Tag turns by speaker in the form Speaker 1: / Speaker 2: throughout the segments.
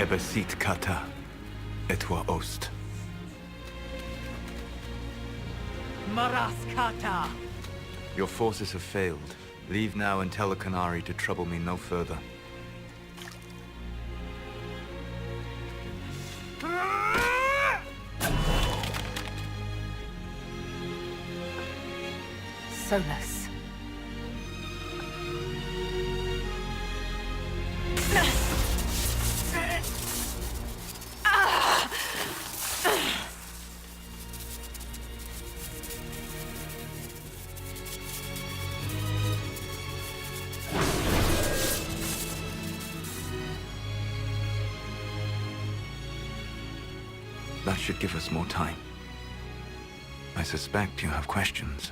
Speaker 1: Ebesit kata, etwa ost.
Speaker 2: Maraskata!
Speaker 1: Your forces have failed. Leave now and tell the Canary to trouble me no further.
Speaker 2: Solas.
Speaker 1: That should give us more time. I suspect you have questions.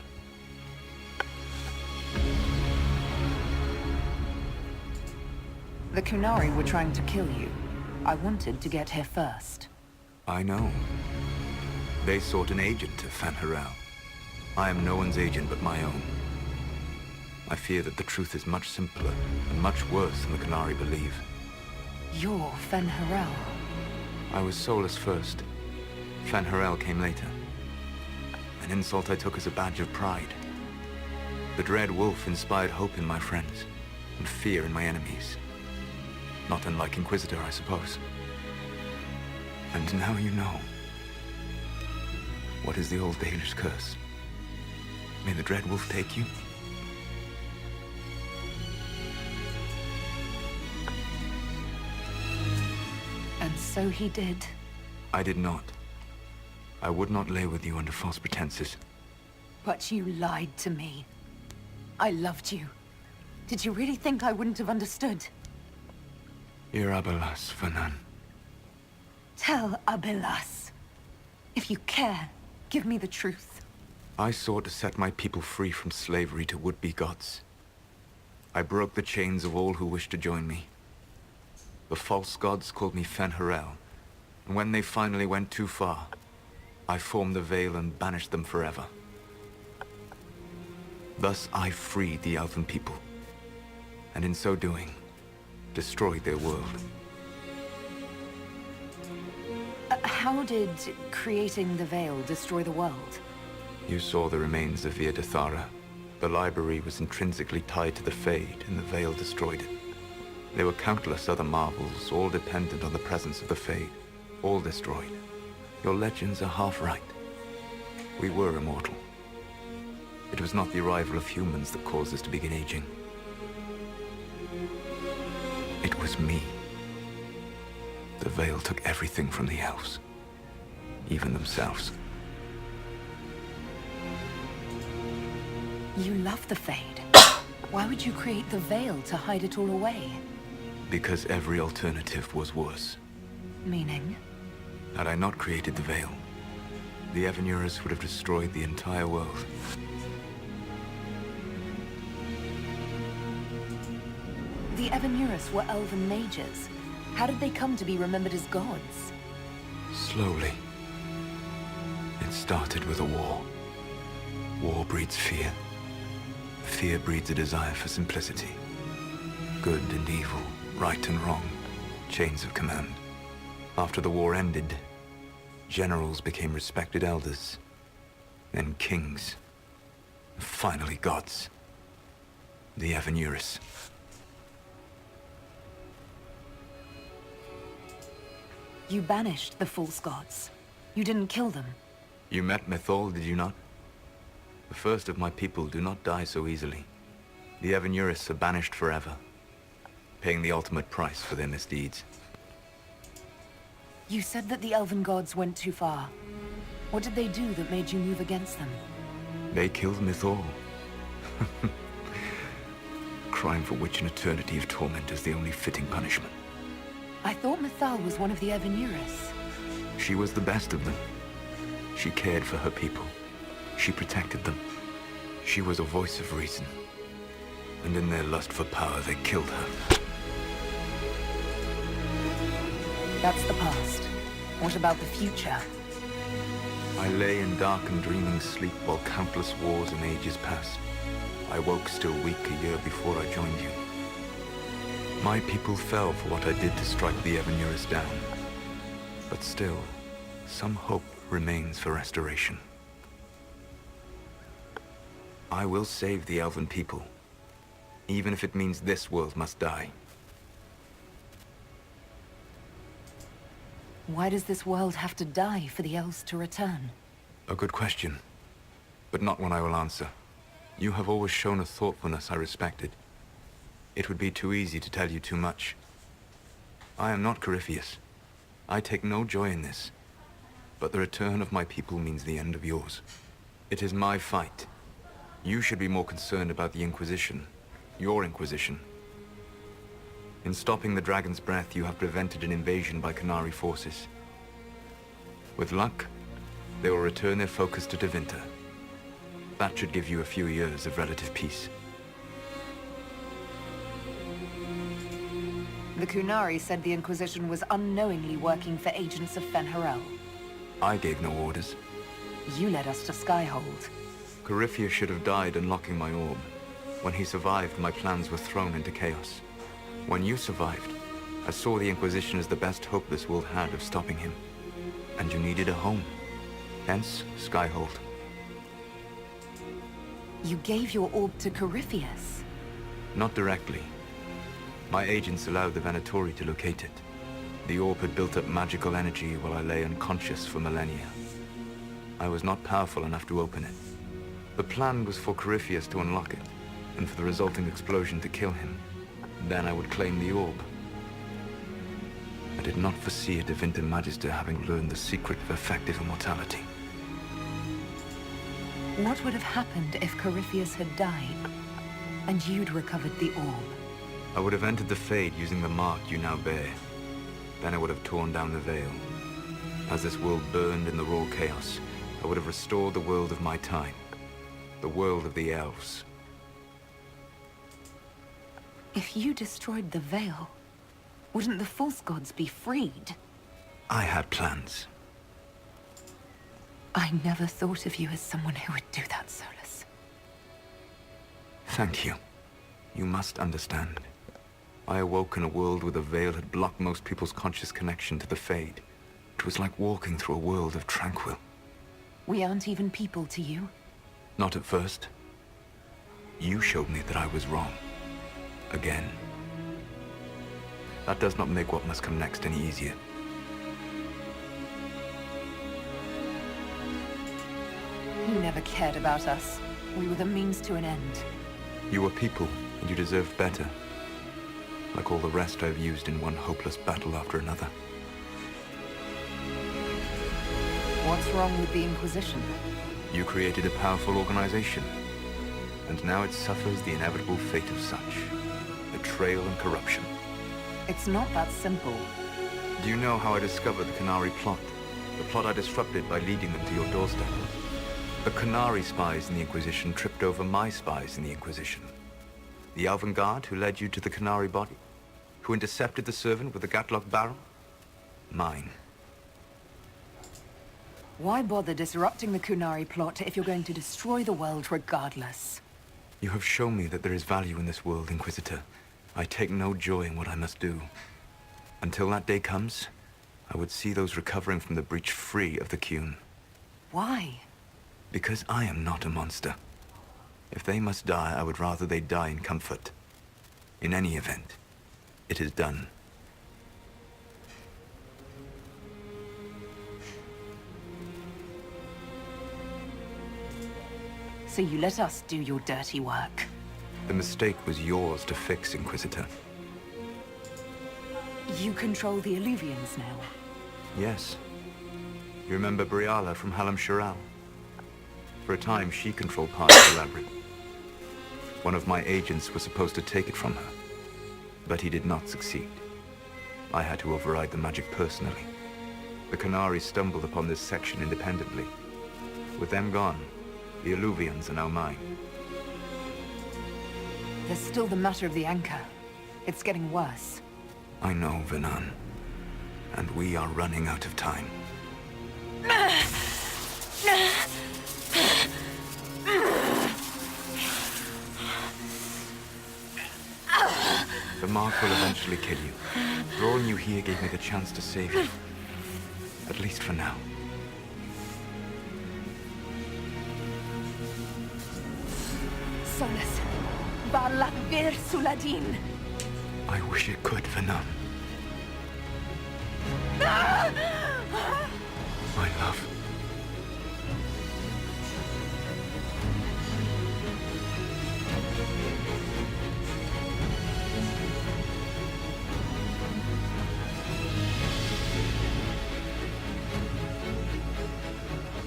Speaker 2: The Kunari were trying to kill you. I wanted to get here first.
Speaker 1: I know. They sought an agent of Fen'Harel. I am no one's agent but my own. I fear that the truth is much simpler and much worse than the Canary believe.
Speaker 2: You're Fen'Harel.
Speaker 1: I was Solas first. Fen'Harel came later. An insult I took as a badge of pride. The Dread Wolf inspired hope in my friends, and fear in my enemies. Not unlike Inquisitor, I suppose. And now you know. What is the old Dalish curse? May the Dread Wolf take you?
Speaker 2: And so he did.
Speaker 1: I did not. I would not lay with you under false pretenses.
Speaker 2: But you lied to me. I loved you. Did you really think I wouldn't have understood?
Speaker 1: Irabelas, Fanan.
Speaker 2: Tell Abelas. If you care, give me the truth.
Speaker 1: I sought to set my people free from slavery to would-be gods. I broke the chains of all who wished to join me. The false gods called me Fen'Harel, and when they finally went too far, I formed the Veil and banished them forever. Thus I freed the Elven people, and in so doing, destroyed their world.
Speaker 2: How did creating the Veil destroy the world?
Speaker 1: You saw the remains of Via Dathara. The library was intrinsically tied to the Fade, and the Veil destroyed it. There were countless other marvels, all dependent on the presence of the Fade, all destroyed. Your legends are half right. We were immortal. It was not the arrival of humans that caused us to begin aging. It was me. The Veil took everything from the elves, even themselves.
Speaker 2: You love the Fade. Why would you create the Veil to hide it all away?
Speaker 1: Because every alternative was worse.
Speaker 2: Meaning?
Speaker 1: Had I not created the Veil, the Evanurus would have destroyed the entire world.
Speaker 2: The Evanurus were elven mages. How did they come to be remembered as gods?
Speaker 1: Slowly. It started with a war. War breeds fear. Fear breeds a desire for simplicity. Good and evil, right and wrong, chains of command. After the war ended, generals became respected elders, then kings, and finally gods. The Evanurus.
Speaker 2: You banished the false gods. You didn't kill them.
Speaker 1: You met Mythol, did you not? The first of my people do not die so easily. The Evanurus are banished forever, paying the ultimate price for their misdeeds.
Speaker 2: You said that the elven gods went too far. What did they do that made you move against them?
Speaker 1: They killed Mythol. Crime for which an eternity of torment is the only fitting punishment.
Speaker 2: I thought Mythal was one of the Evanurus.
Speaker 1: She was the best of them. She cared for her people. She protected them. She was a voice of reason. And in their lust for power, they killed her.
Speaker 2: That's the past. What about the future?
Speaker 1: I lay in dark and dreaming sleep while countless wars and ages passed. I woke still weak a year before I joined you. My people fell for what I did to strike the ever nearest down. But still, some hope remains for restoration. I will save the elven people, even if it means this world must die.
Speaker 2: Why does this world have to die for the elves to return?
Speaker 1: A good question, but not one I will answer. You have always shown a thoughtfulness I respected. It would be too easy to tell you too much. I am not Corypheus. I take no joy in this. But the return of my people means the end of yours. It is my fight. You should be more concerned about the Inquisition. Your Inquisition. In stopping the Dragon's Breath, you have prevented an invasion by Qunari forces. With luck, they will return their focus to Tevinter. That should give you a few years of relative peace.
Speaker 2: The Qunari said the Inquisition was unknowingly working for agents of Fen'Harel.
Speaker 1: I gave no orders.
Speaker 2: You led us to Skyhold.
Speaker 1: Corypheus should have died unlocking my orb. When he survived, my plans were thrown into chaos. When you survived, I saw the Inquisition as the best hope this world had of stopping him. And you needed a home. Hence, Skyhold.
Speaker 2: You gave your orb to Corypheus?
Speaker 1: Not directly. My agents allowed the Venatori to locate it. The orb had built up magical energy while I lay unconscious for millennia. I was not powerful enough to open it. The plan was for Corypheus to unlock it, and for the resulting explosion to kill him. Then I would claim the orb. I did not foresee a Tevinter Magister having learned the secret of effective immortality.
Speaker 2: What would have happened if Corypheus had died, and you'd recovered the orb?
Speaker 1: I would have entered the Fade using the mark you now bear. Then I would have torn down the veil. As this world burned in the raw chaos, I would have restored the world of my time. The world of the elves.
Speaker 2: If you destroyed the veil, wouldn't the false gods be freed?
Speaker 1: I had plans.
Speaker 2: I never thought of you as someone who would do that, Solas.
Speaker 1: Thank you. You must understand. I awoke in a world where the veil had blocked most people's conscious connection to the Fade. It was like walking through a world of tranquil.
Speaker 2: We aren't even people to you?
Speaker 1: Not at first. You showed me that I was wrong. Again. That does not make what must come next any easier.
Speaker 2: You never cared about us. We were the means to an end.
Speaker 1: You were people, and you deserved better. Like all the rest I've used in one hopeless battle after another.
Speaker 2: What's wrong with the Inquisition?
Speaker 1: You created a powerful organization, and now it suffers the inevitable fate of such. Betrayal and corruption.
Speaker 2: It's not that simple.
Speaker 1: Do you know how I discovered the Qunari plot? The plot I disrupted by leading them to your doorstep? The Qunari spies in the Inquisition tripped over my spies in the Inquisition. The Elven Guard who led you to the Qunari body? Who intercepted the servant with the Gatlock barrel? Mine.
Speaker 2: Why bother disrupting the Qunari plot if you're going to destroy the world regardless?
Speaker 1: You have shown me that there is value in this world, Inquisitor. I take no joy in what I must do. Until that day comes, I would see those recovering from the breach free of the Qun.
Speaker 2: Why?
Speaker 1: Because I am not a monster. If they must die, I would rather they die in comfort. In any event, it is done.
Speaker 2: So you let us do your dirty work.
Speaker 1: The mistake was yours to fix, Inquisitor.
Speaker 2: You control the Illuvians now.
Speaker 1: Yes. You remember Briala from Halam Shiral? For a time, she controlled part of the labyrinth. One of my agents was supposed to take it from her, but he did not succeed. I had to override the magic personally. The Qunari stumbled upon this section independently. With them gone, the Illuvians are now mine.
Speaker 2: There's still the matter of the anchor. It's getting worse.
Speaker 1: I know, Venan. And we are running out of time. The mark will eventually kill you. Drawing you here gave me the chance to save you. At least for now.
Speaker 2: Solas. Barlak vir Suladin.
Speaker 1: I wish it could, Venom. My love.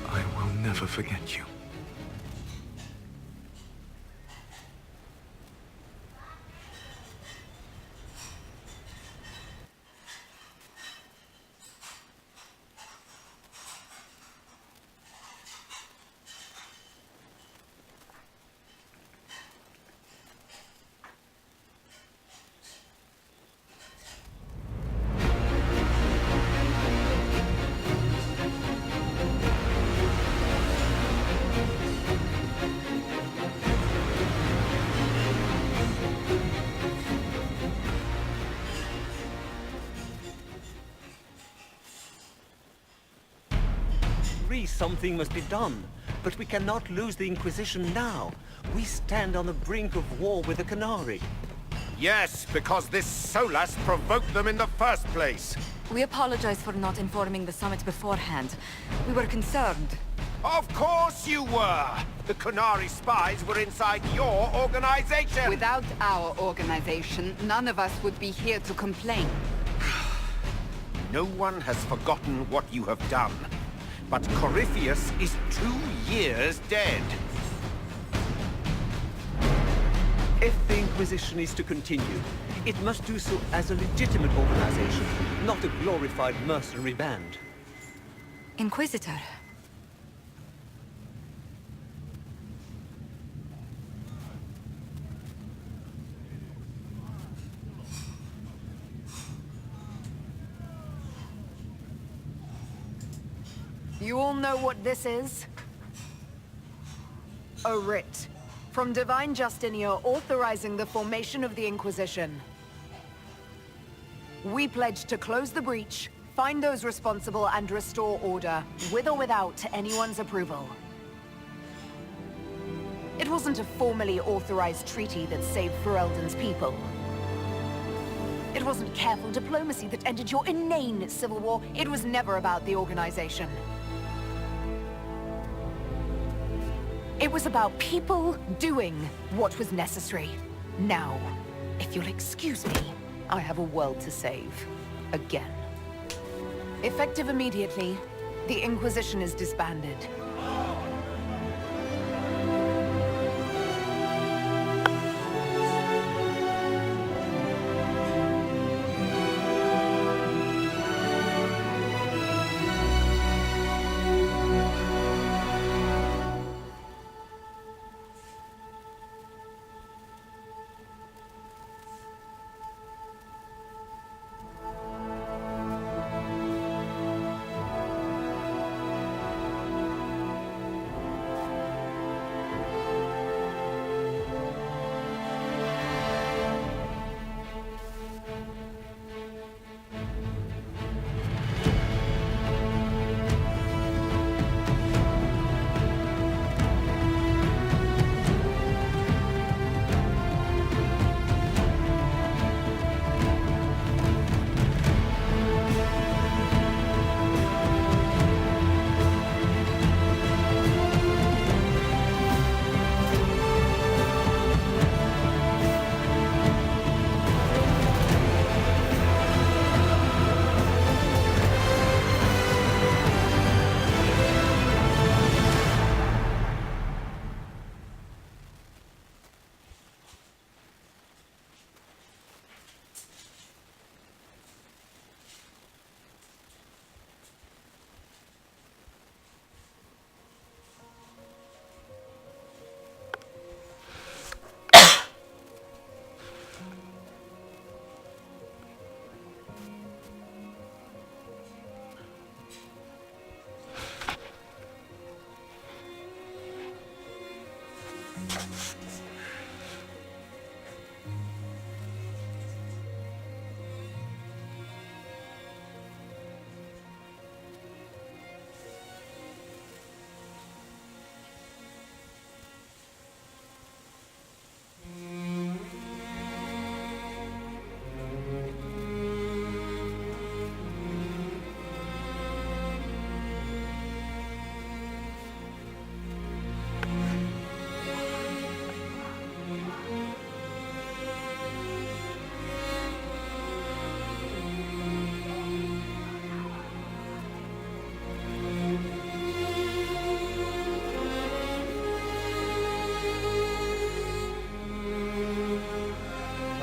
Speaker 1: I will never forget you.
Speaker 3: Something must be done, but we cannot lose the Inquisition now. We stand on the brink of war with the Canary.
Speaker 4: Yes, because this Solas provoked them in the first place.
Speaker 5: We apologize for not informing the summit beforehand. We were concerned.
Speaker 4: Of course you were! The Canary spies were inside your organization!
Speaker 6: Without our organization, none of us would be here to complain.
Speaker 4: No one has forgotten what you have done. But Corypheus is 2 years dead.
Speaker 3: If the Inquisition is to continue, it must do so as a legitimate organization, not a glorified mercenary band.
Speaker 5: Inquisitor.
Speaker 2: You all know what this is? A writ. From Divine Justinia authorizing the formation of the Inquisition. We pledge to close the breach, find those responsible, and restore order, with or without anyone's approval. It wasn't a formally authorized treaty that saved Ferelden's people. It wasn't careful diplomacy that ended your inane civil war. It was never about the organization. It was about people doing what was necessary. Now, if you'll excuse me, I have a world to save. Again. Effective immediately, the Inquisition is disbanded.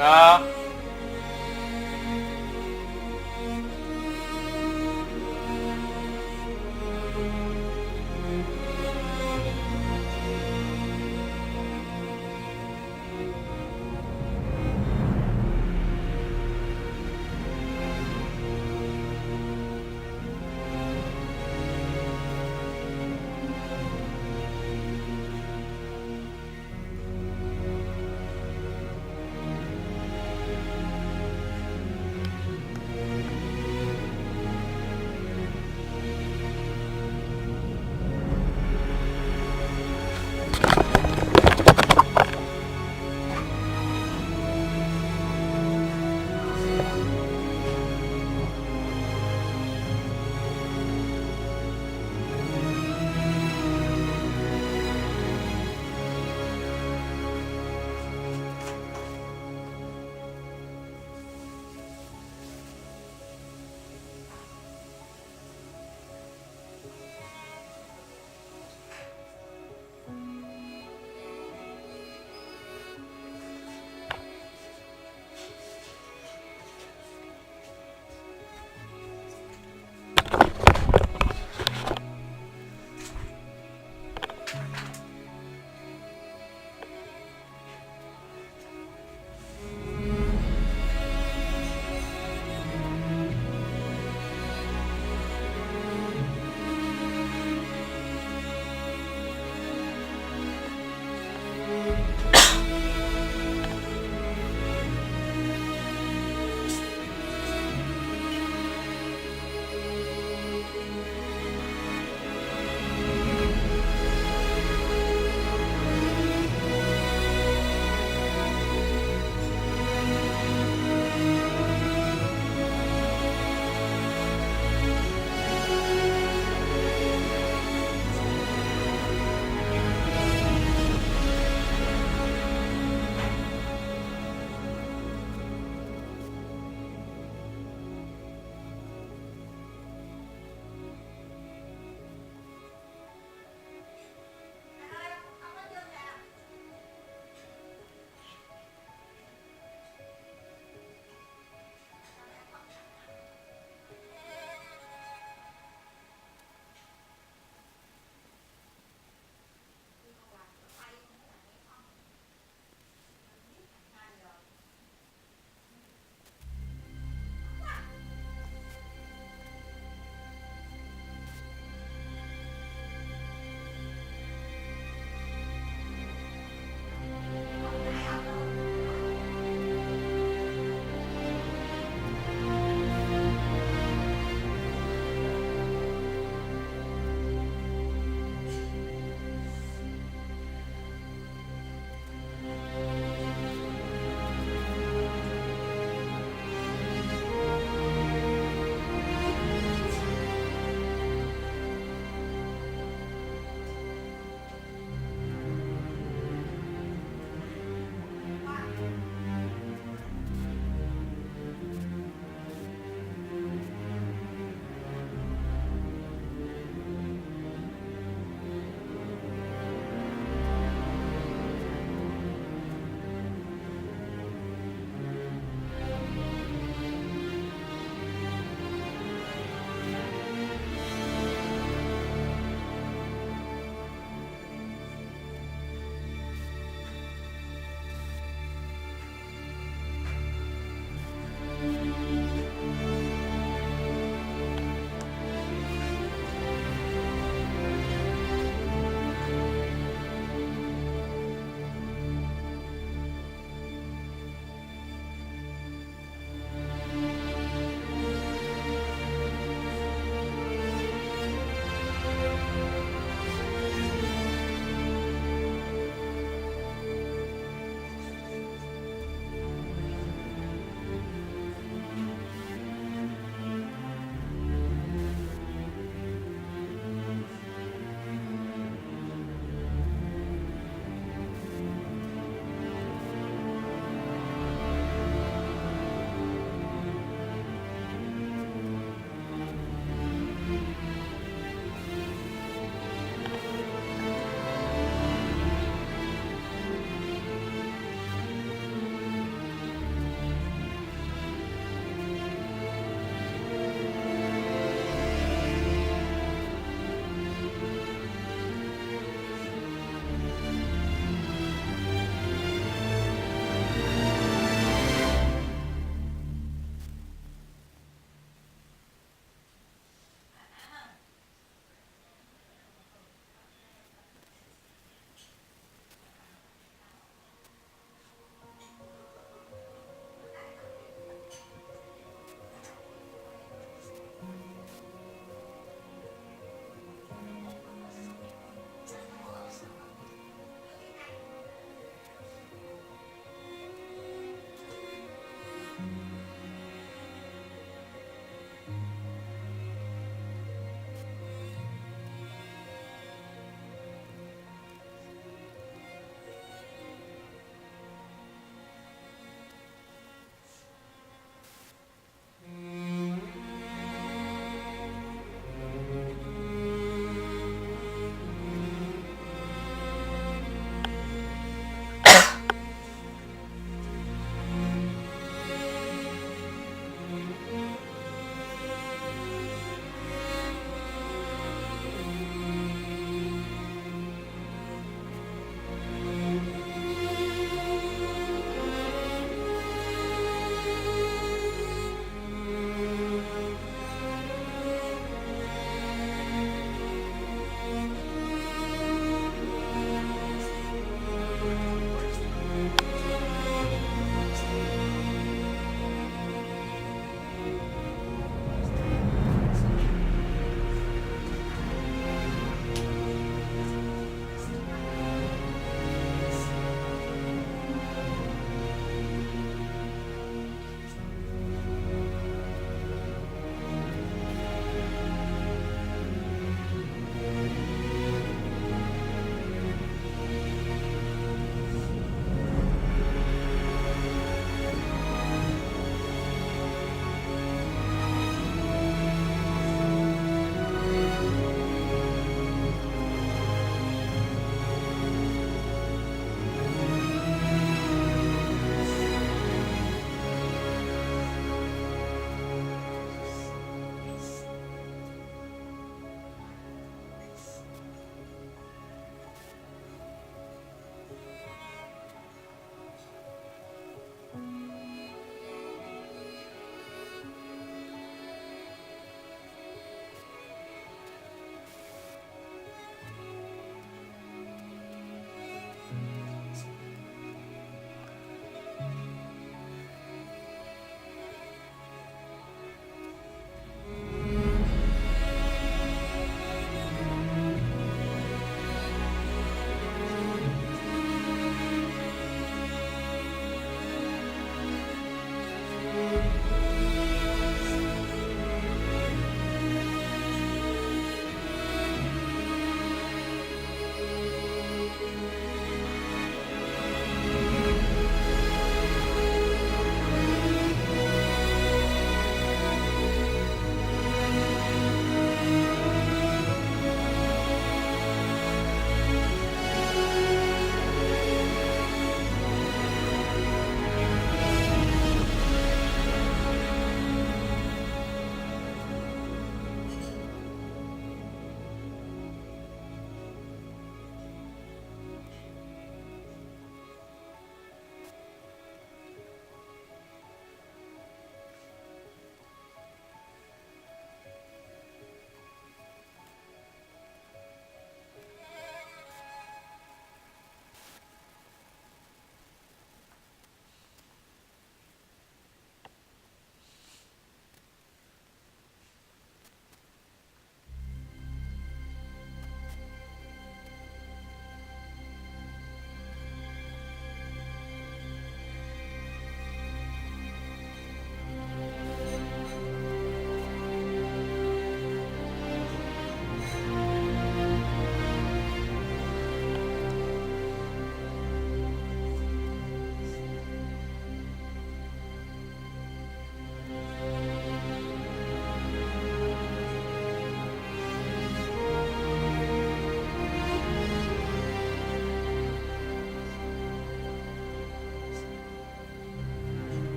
Speaker 7: Ah.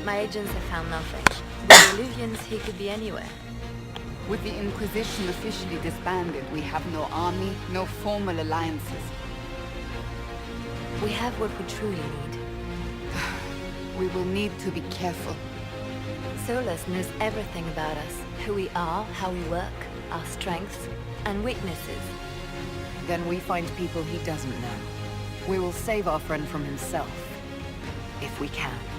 Speaker 7: My agents have found nothing. With the Illuvians, he could be anywhere.
Speaker 6: With the Inquisition officially disbanded, we have no army, no formal alliances.
Speaker 7: We have what we truly need.
Speaker 6: We will need to be careful.
Speaker 7: Solas knows everything about us. Who we are, how we work, our strengths and weaknesses.
Speaker 2: Then we find people he doesn't know. We will save our friend from himself. If we can.